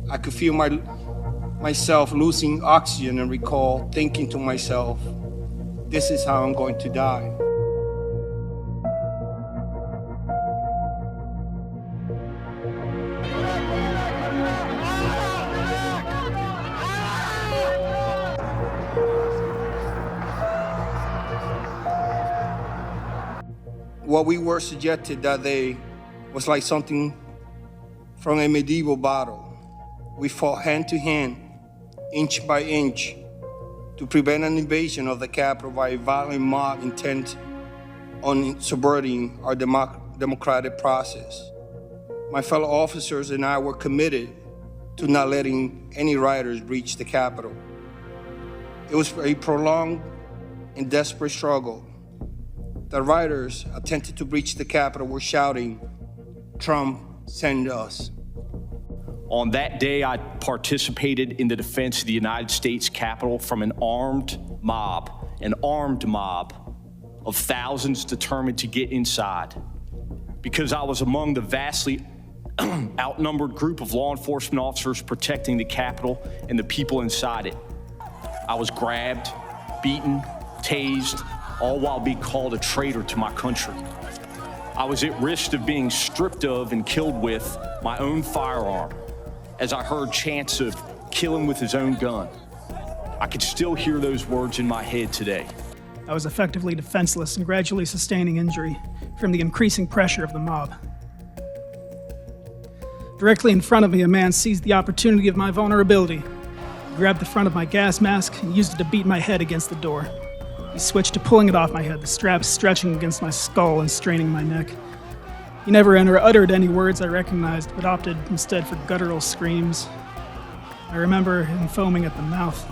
I could feel myself losing oxygen and recall thinking to myself, this is how I'm going to die. What we were subjected that day was like something from a medieval battle. We fought hand to hand, inch by inch, to prevent an invasion of the Capitol by a violent mob intent on subverting our democratic process. My fellow officers and I were committed to not letting any rioters breach the Capitol. It was a prolonged and desperate struggle. The rioters attempted to breach the Capitol were shouting, "Trump, send us." On that day, I participated in the defense of the United States Capitol from an armed mob of thousands determined to get inside. Because I was among the vastly outnumbered group of law enforcement officers protecting the Capitol and the people inside it. I was grabbed, beaten, tased, all while being called a traitor to my country. I was at risk of being stripped of and killed with my own firearm, as I heard chants of kill him with his own gun. I could still hear those words in my head today. I was effectively defenseless and gradually sustaining injury from the increasing pressure of the mob. Directly in front of me, a man seized the opportunity of my vulnerability. He grabbed the front of my gas mask and used it to beat my head against the door. He switched to pulling it off my head, the straps stretching against my skull and straining my neck. He never uttered any words I recognized, but opted instead for guttural screams. I remember him foaming at the mouth.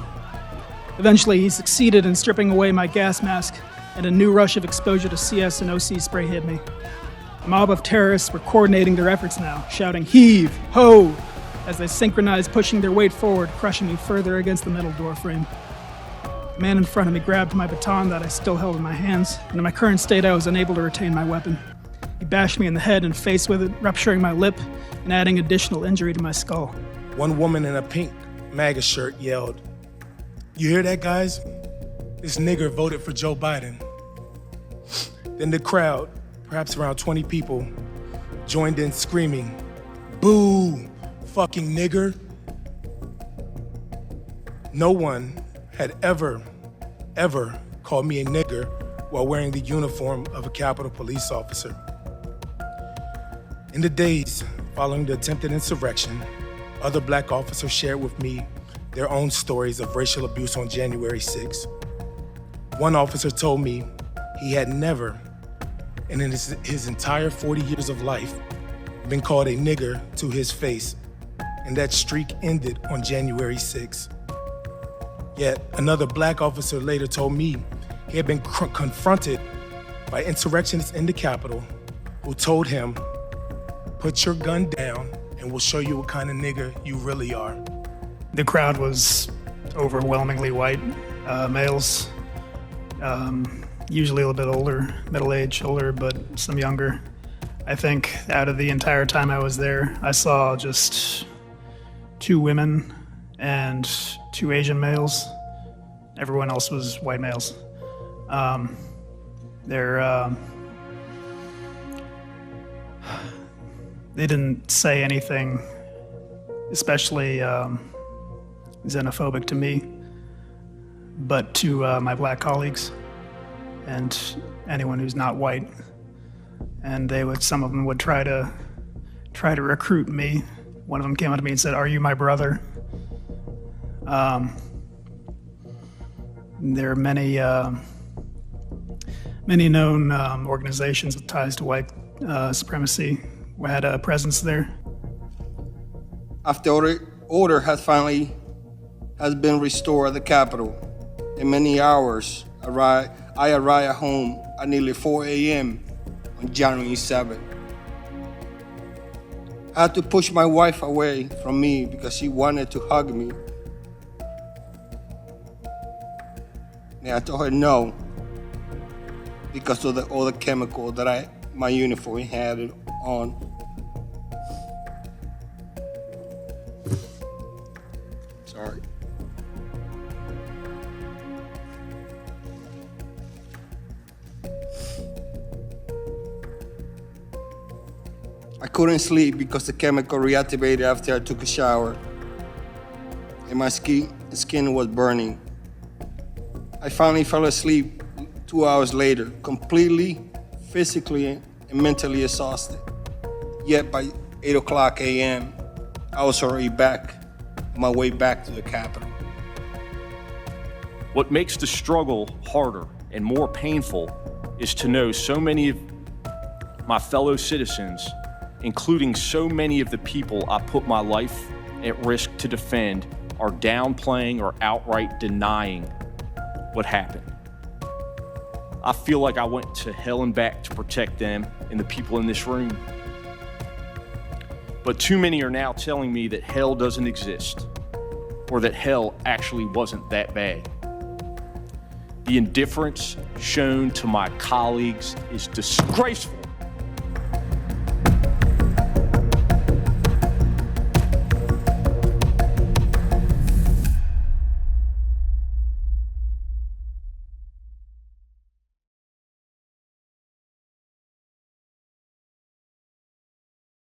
Eventually, he succeeded in stripping away my gas mask, and a new rush of exposure to CS and OC spray hit me. A mob of terrorists were coordinating their efforts now, shouting, "Heave! Ho!" as they synchronized, pushing their weight forward, crushing me further against the metal door frame. The man in front of me grabbed my baton that I still held in my hands, and in my current state, I was unable to retain my weapon. He bashed me in the head and face with it, rupturing my lip and adding additional injury to my skull. One woman in a pink MAGA shirt yelled, "You hear that, guys? This nigger voted for Joe Biden." Then the crowd, perhaps around 20 people, joined in screaming, "Boo, fucking nigger." No one had ever called me a nigger while wearing the uniform of a Capitol Police officer. In the days following the attempted insurrection, other black officers shared with me their own stories of racial abuse on January 6th. One officer told me he had never, in his entire 40 years of life, been called a nigger to his face, and that streak ended on January 6th. Yet another black officer later told me he had been confronted by insurrectionists in the Capitol who told him, "Put your gun down and we'll show you what kind of nigger you really are." The crowd was overwhelmingly white males, usually a little bit older, middle-aged, older, but some younger. I think out of the entire time I was there, I saw just 2 women and 2 Asian males. Everyone else was white males. They didn't say anything especially xenophobic to me, but to my black colleagues and anyone who's not white. And some of them would try to recruit me. One of them came up to me and said, "Are you my brother?" There are many known organizations with ties to white supremacy who had a presence there. After order has been restored at the Capitol, in many hours, I arrived home at nearly 4 a.m. on January 7th. I had to push my wife away from me because she wanted to hug me. And I told her no, because of all the chemical that I my uniform and had it on. Sorry. I couldn't sleep because the chemical reactivated after I took a shower, and my skin was burning. I finally fell asleep 2 hours later, completely physically and mentally exhausted. Yet by 8 o'clock a.m., I was already back, on my way back to the Capitol. What makes the struggle harder and more painful is to know so many of my fellow citizens, including so many of the people I put my life at risk to defend, are downplaying or outright denying what happened. I feel like I went to hell and back to protect them and the people in this room. But too many are now telling me that hell doesn't exist, or that hell actually wasn't that bad. The indifference shown to my colleagues is disgraceful.